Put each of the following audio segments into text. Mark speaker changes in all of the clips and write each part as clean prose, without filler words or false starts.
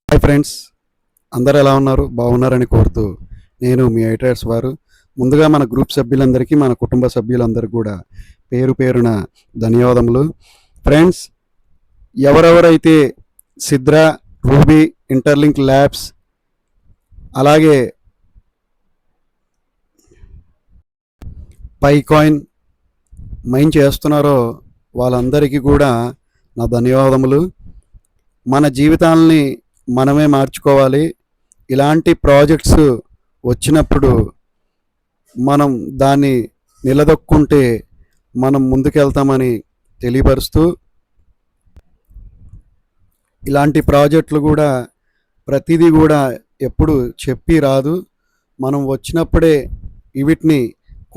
Speaker 1: Hi friends, అందరూ ఎలా ఉన్నారు? బాగున్నారని కోరుతూ నేను మీ ఐట్రేడ్స్ వారు. ముందుగా మన గ్రూప్ సభ్యులందరికీ, మన కుటుంబ సభ్యులందరికీ కూడా పేరు పేరున ధన్యవాదములు. ఫ్రెండ్స్, ఎవరెవరైతే సిద్రా, రూబీ, ఇంటర్లింక్ ల్యాబ్స్ అలాగే పైకాయిన్ మైన్ చేస్తున్నారో వాళ్ళందరికీ కూడా నా ధన్యవాదములు. మన జీవితాలని మనమే మార్చుకోవాలి. ఇలాంటి ప్రాజెక్ట్స్ వచ్చినప్పుడు మనం దాన్ని నిలదొక్కుంటే మనం ముందుకెళ్తామని తెలియపరుస్తూ, ఇలాంటి ప్రాజెక్టులు కూడా ప్రతిదీ కూడా ఎప్పుడు చెప్పి రాదు. మనం వచ్చినప్పుడే వీటిని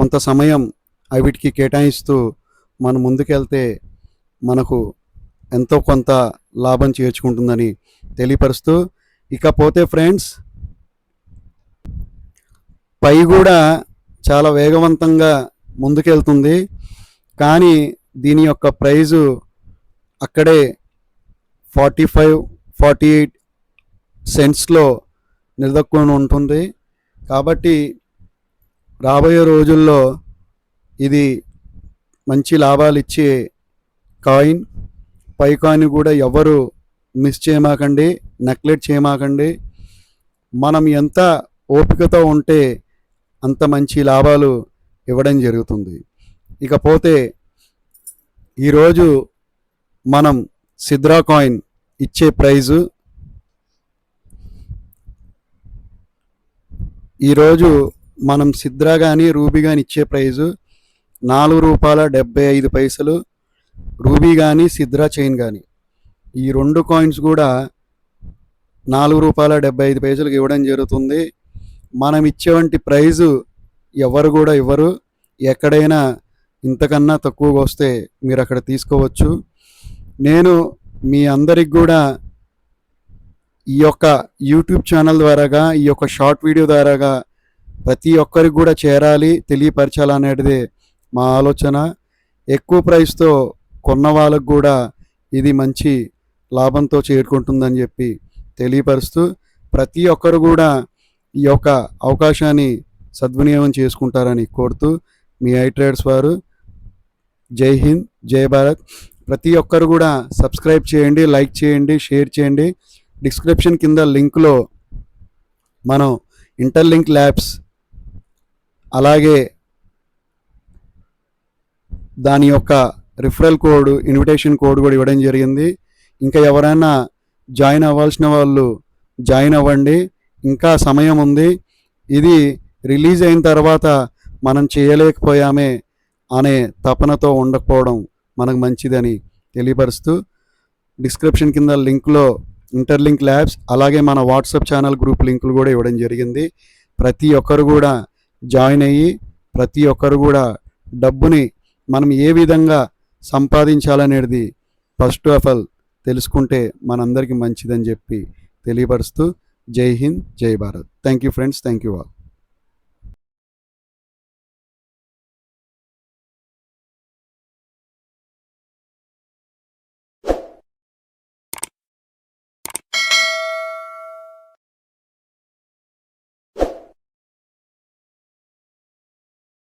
Speaker 1: కొంత సమయం వీటికి కేటాయిస్తూ మనం ముందుకెళ్తే మనకు ఎంతో కొంత లాభం చేర్చుకుంటుందని తెలియపరుస్తూ, ఇకపోతే ఫ్రెండ్స్, పై కూడా చాలా వేగవంతంగా ముందుకెళ్తుంది. కానీ దీని యొక్క ప్రైజు అక్కడే 45-48 సెంట్స్లో నిలదొక్కుని ఉంటుంది. కాబట్టి రాబోయే రోజుల్లో ఇది మంచి లాభాలు ఇచ్చే కాయిన్. పైకాయిన్ కూడా ఎవరు మిస్ చేయమాకండి, నెగ్లెక్ట్ చేయమాకండి. మనం ఎంత ఓపికతో ఉంటే అంత మంచి లాభాలు ఇవ్వడం జరుగుతుంది. ఇకపోతే ఈరోజు మనం సిద్రా కాయిన్ ఇచ్చే ప్రైజు, ఈరోజు మనం సిద్రా కానీ రూబీ కానీ ఇచ్చే ప్రైజు ₹4.75. రూబీ కానీ సిద్రా చైన్ కానీ ఈ రెండు కాయిన్స్ కూడా ₹4.75 ఇవ్వడం జరుగుతుంది. మనం ఇచ్చేవంటి ప్రైజు ఎవరు కూడా ఇవ్వరు. ఎక్కడైనా ఇంతకన్నా తక్కువగా వస్తే మీరు అక్కడ తీసుకోవచ్చు. నేను మీ అందరికి కూడా ఈ యొక్క యూట్యూబ్ ఛానల్ ద్వారాగా, ఈ యొక్క షార్ట్ వీడియో ద్వారాగా ప్రతి ఒక్కరికి కూడా చేరాలి, తెలియపరచాలనేది మా ఆలోచన. ఎక్కువ ప్రైస్తో కొన్న వాళ్ళకు కూడా ఇది మంచి లాభంతో చేరుకుంటుందని చెప్పి తెలియపరుస్తూ, ప్రతి ఒక్కరు కూడా ఈ యొక్క అవకాశాన్ని సద్వినియోగం చేసుకుంటారని కోరుతూ మీ ఐట్రేడ్స్ వారు. జై హింద్, జై భారత్. ప్రతి ఒక్కరు కూడా సబ్స్క్రైబ్ చేయండి, లైక్ చేయండి, షేర్ చేయండి. డిస్క్రిప్షన్ కింద లింక్లో మనం ఇంటర్లింక్ ల్యాబ్స్ అలాగే దాని యొక్క రిఫరల్ కోడ్, ఇన్విటేషన్ కోడ్ కూడా ఇవ్వడం జరిగింది. ఇంకా ఎవరైనా జాయిన్ అవ్వాల్సిన వాళ్ళు జాయిన్ అవ్వండి, ఇంకా సమయం ఉంది. ఇది రిలీజ్ అయిన తర్వాత మనం చేయలేకపోయామే అనే తపనతో ఉండకపోవడం మనకు మంచిదని తెలియపరుస్తూ, డిస్క్రిప్షన్ కింద లింక్లో ఇంటర్లింక్ ల్యాబ్స్ అలాగే మన వాట్సాప్ ఛానల్ గ్రూప్ లింకులు కూడా ఇవ్వడం జరిగింది. ప్రతి ఒక్కరు కూడా జాయిన్ అయ్యి ప్రతి ఒక్కరు కూడా డబ్బుని మనం ఏ విధంగా సంపాదించాలనేది ఫస్ట్ ఆఫ్ ఆల్ తెలుసుకుంటే మనందరికీ మంచిదని చెప్పి తెలియపరుస్తూ, జై హింద్, జై Bharat. Thank you friends, thank you all.